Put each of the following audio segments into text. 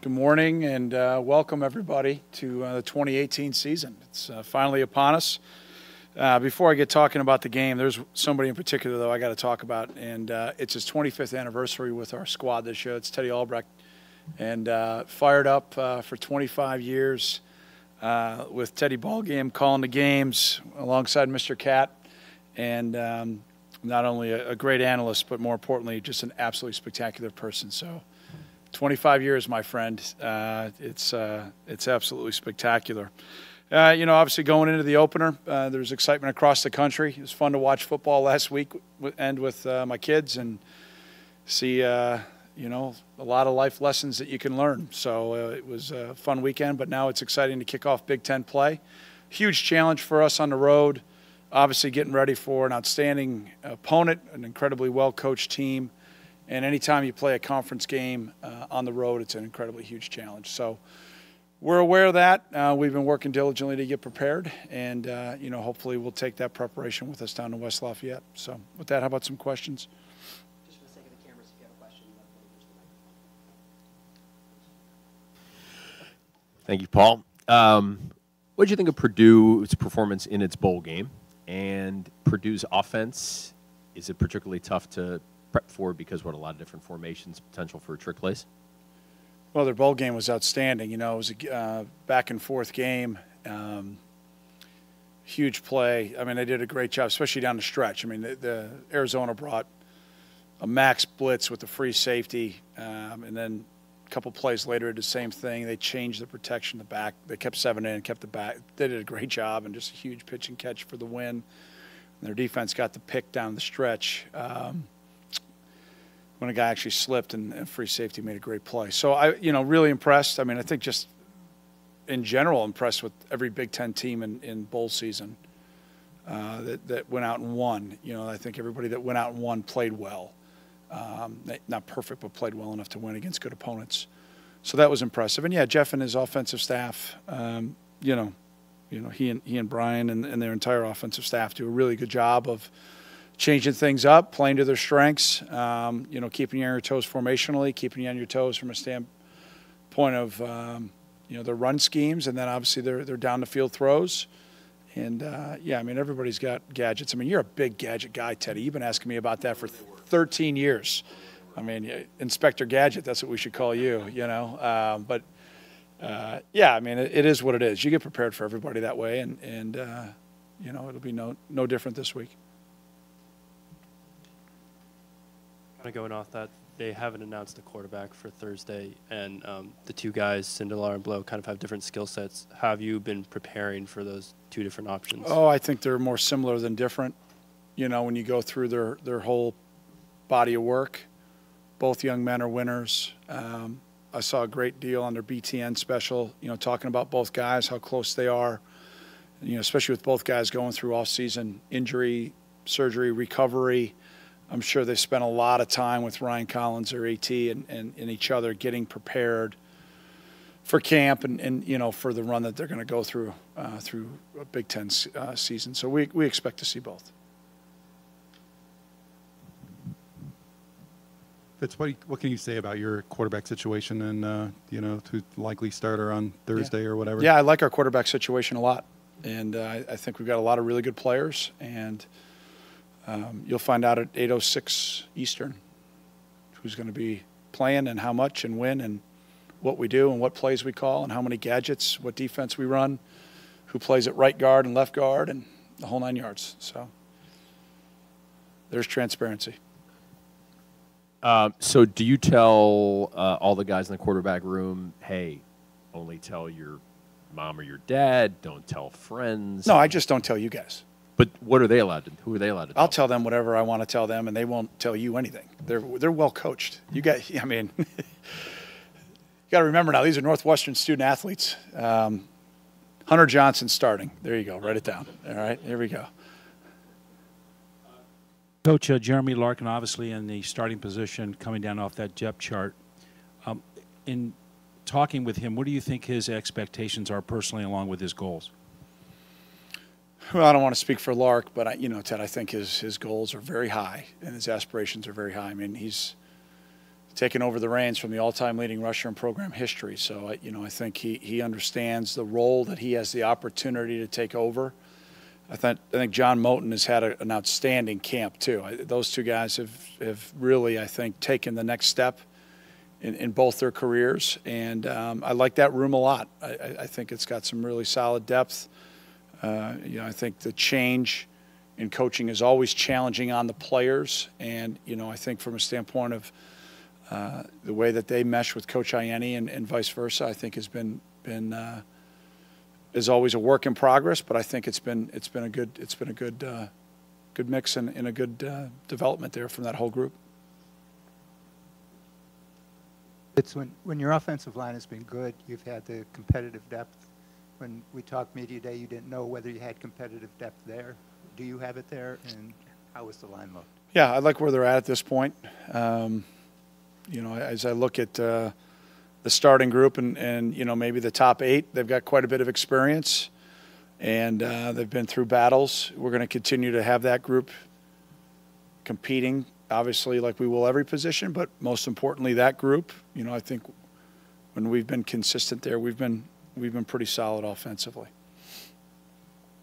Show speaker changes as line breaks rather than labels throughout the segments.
Good morning and welcome everybody to the 2018 season. It's finally upon us. Before I get talking about the game, there's somebody in particular though I got to talk about, and it's his 25th anniversary with our squad this year. It's Teddy Albrecht, and fired up for 25 years with Teddy Ballgame calling the games alongside Mr. Cat, and not only a great analyst, but more importantly, just an absolutely spectacular person. So 25 years, my friend. It's absolutely spectacular. Obviously going into the opener, there's excitement across the country. It was fun to watch football last week with my kids and see, a lot of life lessons that you can learn. So it was a fun weekend, but now it's exciting to kick off Big Ten play. Huge challenge for us on the road. Obviously getting ready for an outstanding opponent, an incredibly well-coached team. And anytime you play a conference game on the road, it's an incredibly huge challenge. So we're aware of that. We've been working diligently to get prepared, and hopefully we'll take that preparation with us down to West Lafayette. So with that, how about some questions?
Just for the sake of the cameras, if you have a question,
Thank you, Paul. What did you think of Purdue's performance in its bowl game? And Purdue's offense, is it particularly tough to prep for because what a lot of different formations, potential for trick plays?
Well, their bowl game was outstanding. It was a back and forth game. Huge play. I mean, they did a great job, especially down the stretch. I mean, the Arizona brought a max blitz with a free safety, and then a couple plays later did the same thing. They changed the protection, the back. They kept 7 in, kept the back. They did a great job, and just a huge pitch and catch for the win. And their defense got the pick down the stretch. When a guy actually slipped and free safety made a great play. So I, really impressed. I mean, I think just in general impressed with every Big Ten team in bowl season that went out and won. I think everybody that went out and won played well. Not perfect, but played well enough to win against good opponents. So that was impressive. And yeah, Jeff and his offensive staff, he and Brian and their entire offensive staff do a really good job of changing things up, playing to their strengths, keeping you on your toes formationally, keeping you on your toes from a standpoint of, their run schemes, and then obviously their down-the-field throws. And, everybody's got gadgets. I mean, you're a big gadget guy, Teddy. You've been asking me about that for 13 years. I mean, Inspector Gadget, that's what we should call you, It is what it is. You get prepared for everybody that way, and it'll be no different this week.
Kind of going off that, they haven't announced the quarterback for Thursday, and the two guys, Sindelar and Blow, kind of have different skill sets. How have you been preparing for those two different options?
Oh, I think they're more similar than different. When you go through their whole body of work, both young men are winners. I saw a great deal on their BTN special, talking about both guys, how close they are, especially with both guys going through off-season injury, surgery, recovery. I'm sure they spent a lot of time with Ryan Collins, their AT, and each other getting prepared for camp and for the run that they're going to go through through a Big Ten season. So we expect to see both.
Fitz, what can you say about your quarterback situation and, who's likely starter on Thursday or whatever?
Yeah, I like our quarterback situation a lot. And I think we've got a lot of really good players. And you'll find out at 8:06 Eastern who's going to be playing and how much and when and what we do and what plays we call and how many gadgets, what defense we run, who plays at right guard and left guard, and the whole 9 yards. So there's transparency.
So do you tell all the guys in the quarterback room, hey, only tell your mom or your dad, don't tell friends?
No, I just don't tell you guys.
But what are they allowed to? Who are they allowed to tell?
I'll tell them whatever I want to tell them, and they won't tell you anything. They're well coached. You got to remember now, these are Northwestern student athletes. Hunter Johnson starting. There you go. Write it down. All right, here we go.
Coach Jeremy Larkin, obviously in the starting position, coming down off that depth chart. In talking with him, what do you think his expectations are personally, along with his goals?
Well, I don't want to speak for Lark, but Ted, I think his goals are very high and his aspirations are very high. I mean, taking over the reins from the all-time leading rusher in program history. So, I think he understands the role that he has the opportunity to take over. I think John Moten has had an outstanding camp too. Those two guys have really, I think, taken the next step in both their careers, and I like that room a lot. I think it's got some really solid depth. I think the change in coaching is always challenging on the players, and I think from a standpoint of the way that they mesh with Coach Ianni and vice versa, I think has been is always a work in progress. But I think it's been a good mix and a good development there from that whole group.
It's when your offensive line has been good, you've had the competitive depth. When we talked media day, you didn't know whether you had competitive depth there. Do you have it there, and how was the line look?
Yeah, I like where they're at this point. As I look at the starting group and maybe the top 8, they've got quite a bit of experience, and they've been through battles. We're going to continue to have that group competing, obviously, like we will every position, but most importantly, that group. I think when we've been consistent there, we've been pretty solid offensively.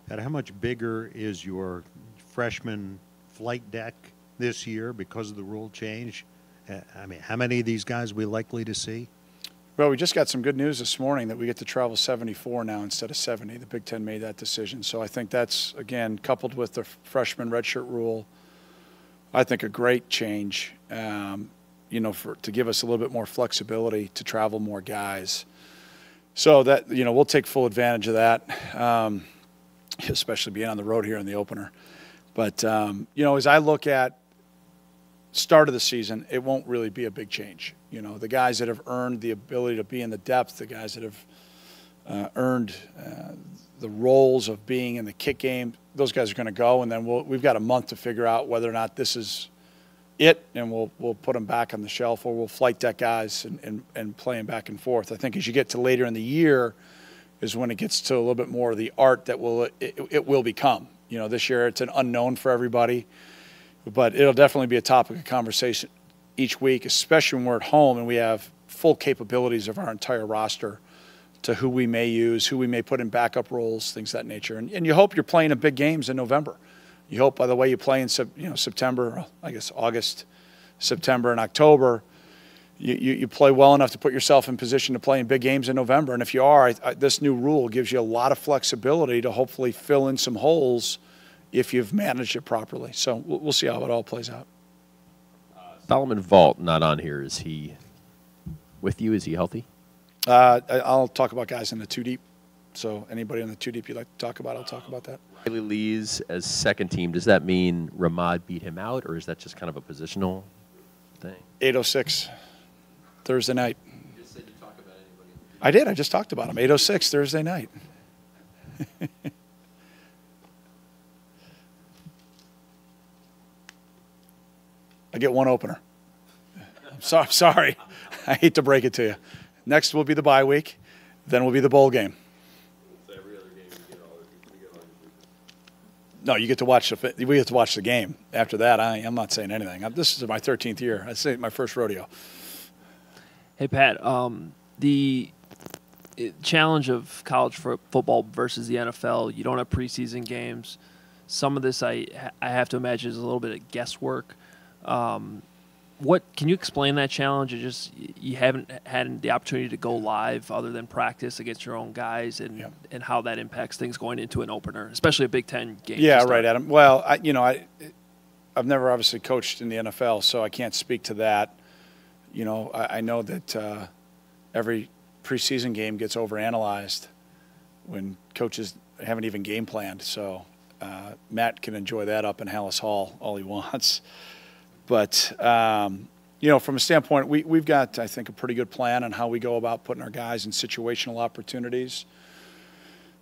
Pat, how much bigger is your freshman flight deck this year because of the rule change? I mean, how many of these guys are we likely to see?
Well, we just got some good news this morning that we get to travel 74 now instead of 70. The Big Ten made that decision. So I think that's, again, coupled with the freshman redshirt rule, I think a great change, to give us a little bit more flexibility to travel more guys. So that, we'll take full advantage of that, especially being on the road here in the opener. But, as I look at start of the season, it won't really be a big change. The guys that have earned the ability to be in the depth, the guys that have earned the roles of being in the kick game, those guys are going to go, and then we've got a month to figure out whether or not this is it, and we'll put them back on the shelf, or we'll flight deck guys and play them back and forth. I think as you get to later in the year is when it gets to a little bit more of the art that it will become. This year it's an unknown for everybody, but it'll definitely be a topic of conversation each week, especially when we're at home and we have full capabilities of our entire roster to who we may use, who we may put in backup roles, things of that nature. And you hope you're playing in big games in November. You hope, by the way, you play in September, I guess August, September, and October, you play well enough to put yourself in position to play in big games in November. And if you are, this new rule gives you a lot of flexibility to hopefully fill in some holes if you've managed it properly. So we'll see how it all plays out.
Solomon Vault, not on here. Is he with you? Is he healthy?
I'll talk about guys in the 2 deep. So anybody in the 2 deep you'd like to talk about, I'll talk about that.
Riley Lees as second team. Does that mean Ramad beat him out, or is that just kind of a positional thing?
8:06 Thursday night.
You just said you talk about anybody.
I did. I just talked about him. 8:06 Thursday night. I get one opener. I'm sorry. I hate to break it to you. Next will be the bye week. Then will be the bowl game. No, you get to watch we get to watch the game. After that, I'm not saying anything. This is my 13th year. I'd say my first rodeo.
Hey, Pat, the challenge of college football versus the NFL, you don't have preseason games. Some of this I have to imagine is a little bit of guesswork. What can you explain that challenge? You haven't had the opportunity to go live other than practice against your own guys, and how that impacts things going into an opener, especially a Big Ten game.
Yeah, right, Adam. Well, I've never obviously coached in the NFL, so I can't speak to that. I know that every preseason game gets overanalyzed when coaches haven't even game planned. So Matt can enjoy that up in Hallis Hall all he wants. But, from a standpoint, we've got, I think, a pretty good plan on how we go about putting our guys in situational opportunities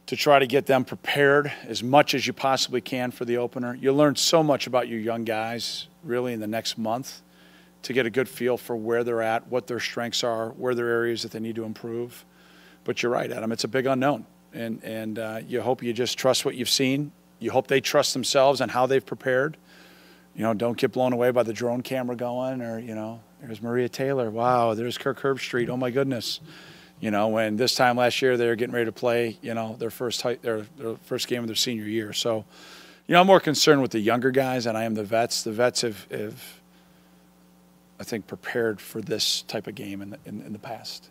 to try to get them prepared as much as you possibly can for the opener. You'll learn so much about your young guys really in the next month to get a good feel for where they're at, what their strengths are, where there are areas that they need to improve. But you're right, Adam, it's a big unknown. And you hope you just trust what you've seen. You hope they trust themselves and how they've prepared. Don't get blown away by the drone camera going or There's Maria Taylor. Wow, there's Kirk Herbstreit. Oh, my goodness. You know, when this time last year they were getting ready to play, you know, their first game of their senior year. So, you know, I'm more concerned with the younger guys than I am the vets. The vets have I think, prepared for this type of game in the past.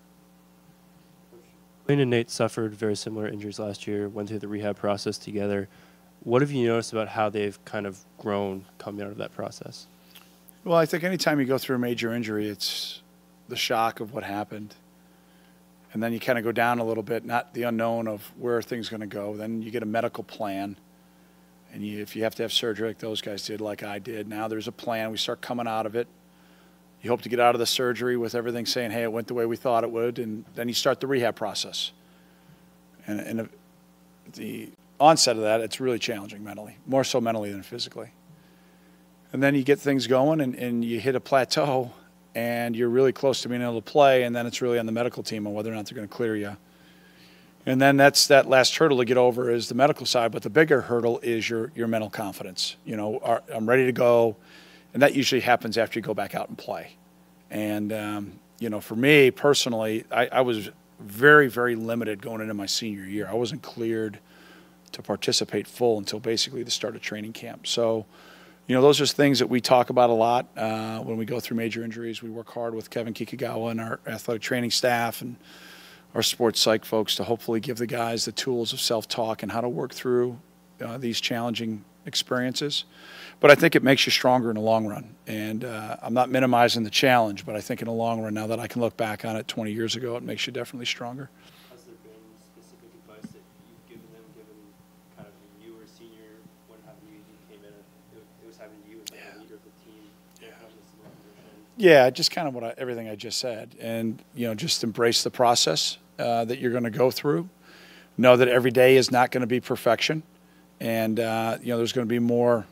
Wayne and Nate suffered very similar injuries last year, went through the rehab process together. What have you noticed about how they've kind of grown coming out of that process?
Well, I think anytime you go through a major injury, it's the shock of what happened. And then you kind of go down a little bit, not the unknown of where things are going to go. Then you get a medical plan. And if you have to have surgery like those guys did, like I did, now there's a plan. We start coming out of it. You hope to get out of the surgery with everything saying, hey, it went the way we thought it would. And then you start the rehab process. And at the onset of that, it's really challenging mentally, more so mentally than physically. And then you get things going and you hit a plateau and you're really close to being able to play, and then it's really on the medical team on whether or not they're going to clear you. And then that's that last hurdle to get over is the medical side, but the bigger hurdle is your mental confidence. You know, I'm ready to go, and that usually happens after you go back out and play. And, you know, for me personally, I was very, very limited going into my senior year. I wasn't cleared to participate full until basically the start of training camp. So, you know, those are things that we talk about a lot when we go through major injuries. We work hard with Kevin Kikagawa and our athletic training staff and our sports psych folks to hopefully give the guys the tools of self-talk and how to work through these challenging experiences. But I think it makes you stronger in the long run. And I'm not minimizing the challenge, but I think in the long run, now that I can look back on it 20 years ago, it makes you definitely stronger.
Has there been specific advice that you've given them, given kind of you were senior, what happened to you, you came in, it was having you as like a leader of the team?
Yeah, just kind of everything I just said. And, you know, just embrace the process that you're going to go through. Know that every day is not going to be perfection. And, you know, there's going to be more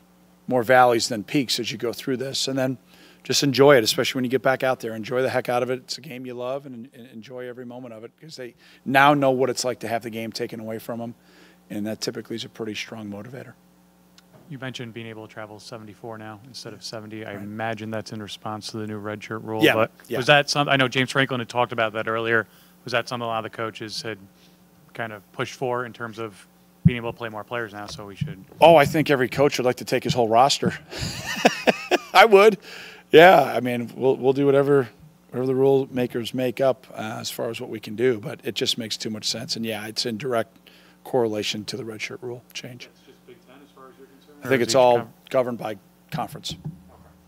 valleys than peaks as you go through this. And then just enjoy it, especially when you get back out there. Enjoy the heck out of it. It's a game you love, and enjoy every moment of it because they now know what it's like to have the game taken away from them. And that typically is a pretty strong motivator.
You mentioned being able to travel 74 now instead of 70. I imagine that's in response to the new redshirt rule.
Yeah.
But
Yeah.
was that something? I know James Franklin had talked about that earlier. Was that something a lot of the coaches had kind of pushed for in terms of being able to play more players now? So we should.
Oh, I think every coach would like to take his whole roster. I would. Yeah. I mean, we'll do whatever the rule makers make up as far as what we can do, but it just makes too much sense. And yeah, it's in direct correlation to the redshirt rule change. I think it's all governed by conference.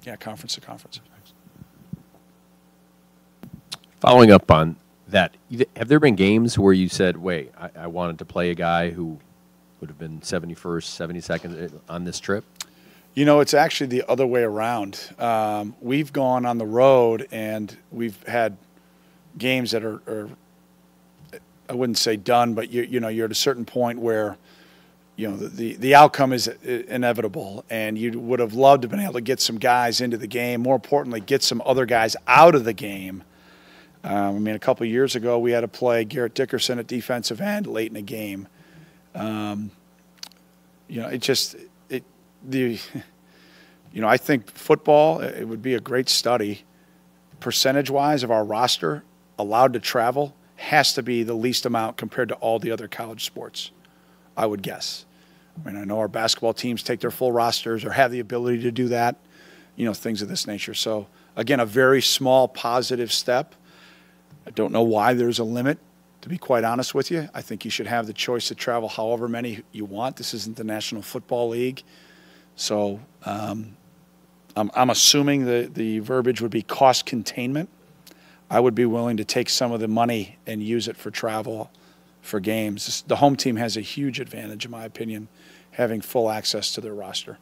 Yeah, conference to conference.
Following up on that, have there been games where you said, wait, I wanted to play a guy who would have been 71st, 72nd on this trip?
You know, it's actually the other way around. We've gone on the road and we've had games that are I wouldn't say done, but you know, you're at a certain point where you know, the outcome is inevitable, and you would have loved to have been able to get some guys into the game. More importantly, get some other guys out of the game. I mean, a couple of years ago, we had to play Garrett Dickerson at defensive end late in the game. You know, you know, I think football, it would be a great study. Percentage-wise of our roster allowed to travel has to be the least amount compared to all the other college sports, I would guess. I mean, I know our basketball teams take their full rosters or have the ability to do that, you know, things of this nature. So, again, a very small positive step. I don't know why there's a limit, to be quite honest with you. I think you should have the choice to travel however many you want. This isn't the National Football League. So I'm assuming the verbiage would be cost containment. I would be willing to take some of the money and use it for travel for games. The home team has a huge advantage, in my opinion, having full access to their roster.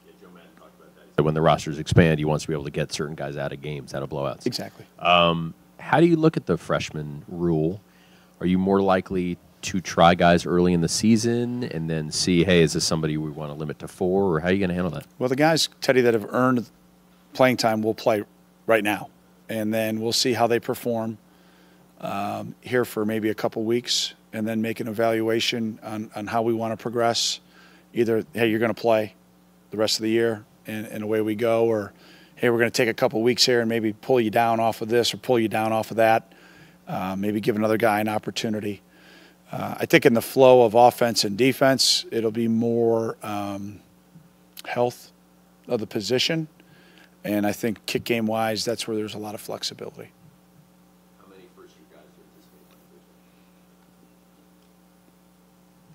Yeah, Joe Madden talked about that. He said when the rosters expand, he wants to be able to get certain guys out of games, out of blowouts.
Exactly.
How do you look at the freshman rule? Are you more likely to try guys early in the season and then see, hey, is this somebody we want to limit to 4, or how are you going to handle that?
Well, the guys, Teddy, that have earned playing time will play right now, and then we'll see how they perform here for maybe a couple weeks, and then make an evaluation on how we want to progress. Either, hey, you're going to play the rest of the year, and away we go, or, hey, we're going to take a couple weeks here and maybe pull you down off of this or pull you down off of that, maybe give another guy an opportunity. I think in the flow of offense and defense, it'll be more health of the position. And I think kick game wise, that's where there's a lot of flexibility.
How many first-year guys are anticipated on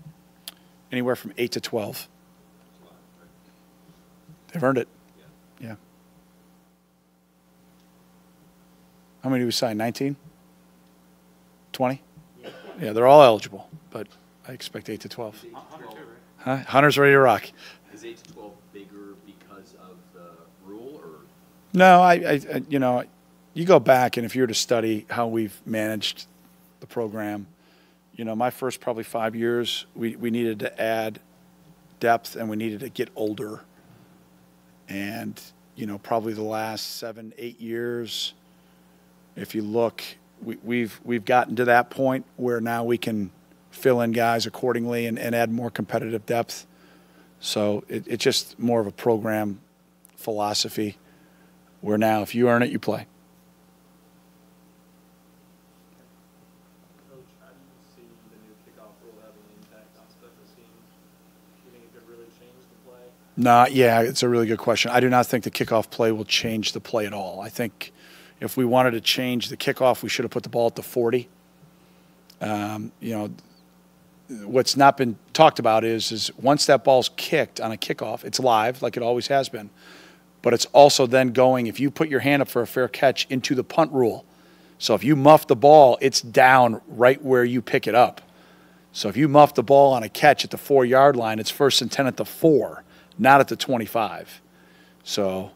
Thursday?
Anywhere from 8 to 12. They've earned it. Yeah. How many do we sign? 19? 20? Yeah, they're all eligible, but I expect 8 to 12. Huh? Hunter's ready to rock.
Is 8 to 12 bigger because of the rule, or?
No, I you know, you go back and if you were to study how we've managed the program, you know, my first probably 5 years, we needed to add depth and we needed to get older. And, you know, probably the last 7, 8 years, if you look, we've gotten to that point where now we can fill in guys accordingly and add more competitive depth. So it's just more of a program philosophy where now if you earn it, you play.
Coach, how do you see the new kickoff rule having an impact on special teams? Do you think it could really change the play?
No, yeah, it's a really good question. I do not think the kickoff play will change the play at all. I think if we wanted to change the kickoff, we should have put the ball at the 40. You know, what's not been talked about is once that ball's kicked on a kickoff, it's live like it always has been. But it's also then going, if you put your hand up for a fair catch, into the punt rule. So if you muff the ball, it's down right where you pick it up. So if you muff the ball on a catch at the 4-yard line, it's 1st and 10 at the 4, not at the 25. So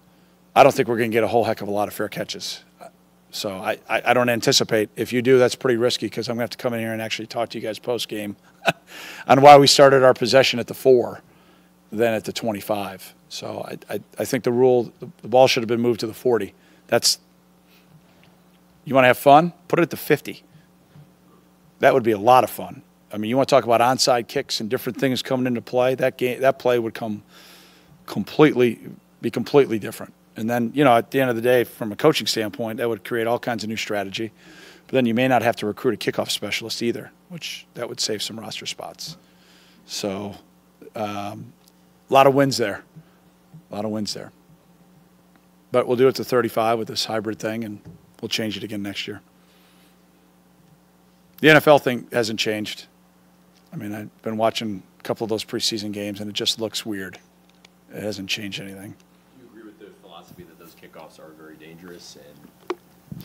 I don't think we're going to get a whole heck of a lot of fair catches. So I don't anticipate. If you do, that's pretty risky because I'm going to have to come in here and actually talk to you guys post-game on why we started our possession at the 4 than at the 25. So I think the rule, the ball should have been moved to the 40. That's, you want to have fun? Put it at the 50. That would be a lot of fun. I mean, you want to talk about onside kicks and different things coming into play, that play would be completely different. And then, you know, at the end of the day, from a coaching standpoint, that would create all kinds of new strategy. But then you may not have to recruit a kickoff specialist either, which that would save some roster spots. So a lot of wins there. A lot of wins there. But we'll do it to 35 with this hybrid thing, and we'll change it again next year. The NFL thing hasn't changed. I mean, I've been watching a couple of those preseason games, and it just looks weird. It hasn't changed anything.
Do you agree with the philosophy that those kickoffs are very dangerous and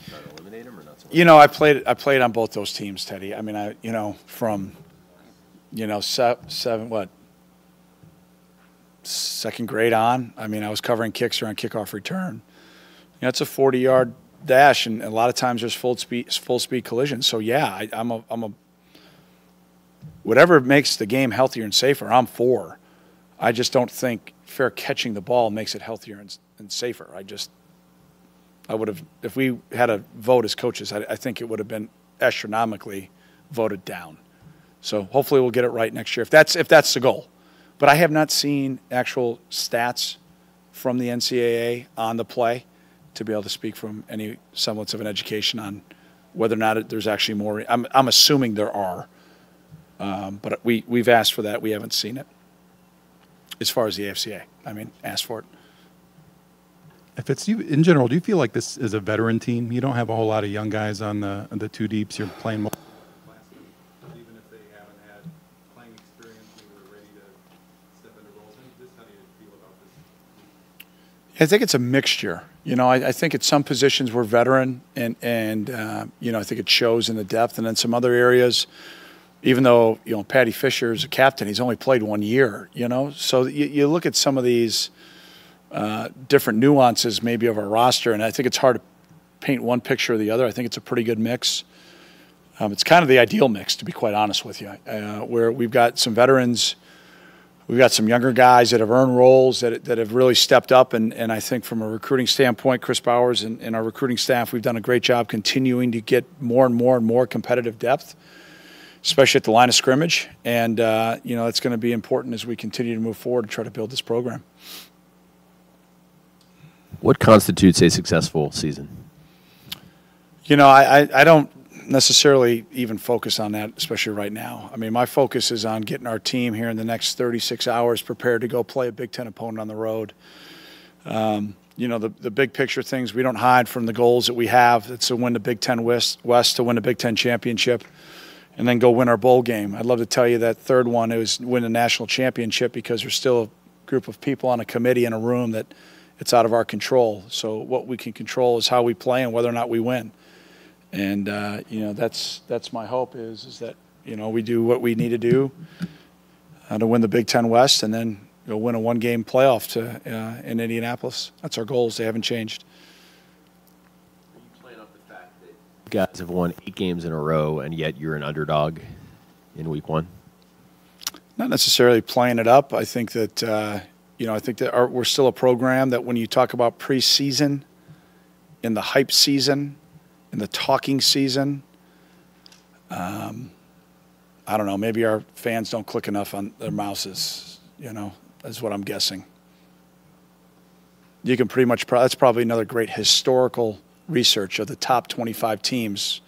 try to eliminate them, or not so much?
You know, I played on both those teams, Teddy. I mean, from, second grade on. I mean, I was covering kicks around kickoff return. You know, it's a 40-yard dash, and a lot of times there's full speed collisions. So yeah, I'm a whatever makes the game healthier and safer, I'm for. I just don't think fair catching the ball makes it healthier and safer. I would have, if we had a vote as coaches, I think it would have been astronomically voted down. So hopefully we'll get it right next year if that's the goal. But I have not seen actual stats from the NCAA on the play to be able to speak from any semblance of an education on whether or not there's actually more. I'm assuming there are, but we've asked for that. We haven't seen it. As far as the AFCA, I mean, asked for it.
If it's you in general, do you feel like this is a veteran team? You don't have a whole lot of young guys on the two deeps. You're playing more. Even if they haven't had playing experience, they're ready to step into roles. How do you feel about this?
I think it's a mixture. You know, I think at some positions we're veteran, and I think it shows in the depth, and then some other areas. Even though, Patty Fisher is a captain, he's only played 1 year, So you look at some of these different nuances maybe of our roster, and I think it's hard to paint one picture or the other. I think it's a pretty good mix. It's kind of the ideal mix, to be quite honest with you, where we've got some veterans, we've got some younger guys that have earned roles that have really stepped up, and I think from a recruiting standpoint, Chris Bowers and our recruiting staff, we've done a great job continuing to get more and more and more competitive depth, especially at the line of scrimmage. And, it's going to be important as we continue to move forward and try to build this program.
What constitutes a successful season?
You know, I don't necessarily even focus on that, especially right now. I mean, my focus is on getting our team here in the next 36 hours prepared to go play a Big Ten opponent on the road. You know, the big picture things, we don't hide from the goals that we have. It's to win the Big Ten West, to win the Big Ten championship, and then go win our bowl game. I'd love to tell you that third one is win the national championship, because there's still a group of people on a committee in a room that it's out of our control. So what we can control is how we play and whether or not we win. And, you know, that's my hope is that, you know, we do what we need to do to win the Big Ten West, and then go win a one-game playoff in Indianapolis. That's our goals. They haven't changed.
Are you playing up the fact that you guys have won 8 games in a row, and yet you're an underdog in week 1?
Not necessarily playing it up. I think that, you know, we're still a program that when you talk about preseason, in the hype season, in the talking season, I don't know, maybe our fans don't click enough on their mouses, you know, is what I'm guessing. You can pretty much, that's probably another great historical research of the top 25 teams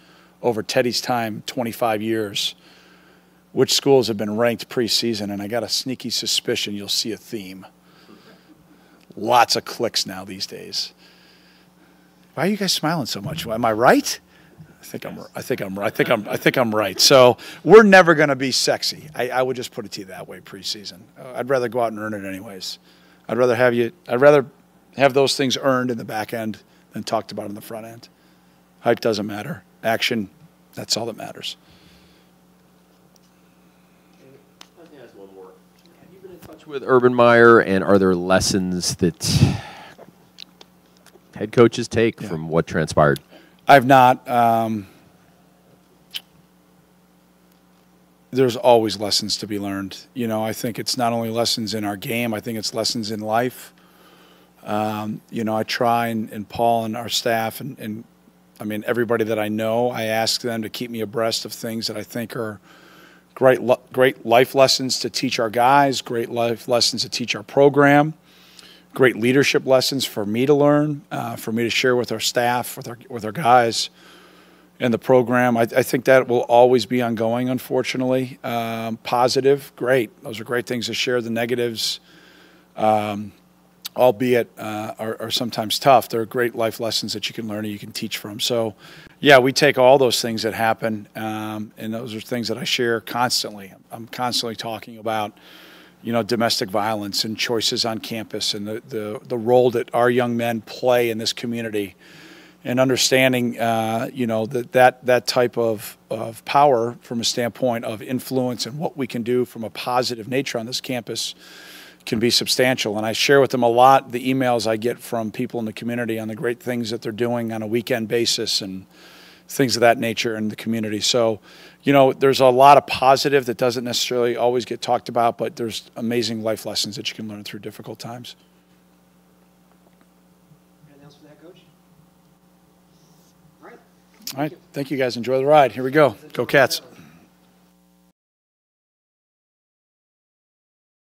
over Teddy's time, 25 years. Which schools have been ranked preseason, and I got a sneaky suspicion you'll see a theme. Lots of clicks now these days. Why are you guys smiling so much? Am I right? I think I'm right. So we're never going to be sexy. I would just put it to you that way. Preseason. I'd rather go out and earn it anyways. I'd rather have those things earned in the back end than talked about in the front end. Hype doesn't matter. Action, that's all that matters.
Let me ask one more. Have you been in touch with Urban Meyer, and are there lessons that head coaches take from what transpired?
I've not. There's always lessons to be learned. You know, I think it's not only lessons in our game, I think it's lessons in life. You know, I try, and Paul and our staff and I mean, everybody that I know, I ask them to keep me abreast of things that I think are great life lessons to teach our guys, great life lessons to teach our program, great leadership lessons for me to learn, for me to share with our staff, with our guys in the program. I think that will always be ongoing, unfortunately. Positive, great. Those are great things to share. The negatives, albeit are sometimes tough. They're great life lessons that you can learn and you can teach from. So, yeah, we take all those things that happen, and those are things that I share constantly. I'm constantly talking about, you know, domestic violence and choices on campus, and the role that our young men play in this community, and understanding, you know, that type of power from a standpoint of influence and what we can do from a positive nature on this campus can be substantial. And I share with them a lot the emails I get from people in the community on the great things that they're doing on a weekend basis and things of that nature in the community. So, you know, there's a lot of positive that doesn't necessarily always get talked about, but there's amazing life lessons that you can learn through difficult times.
Anything else for that, Coach? All right.
All right. Thank you, guys. Enjoy the ride. Here we go. Go Cats.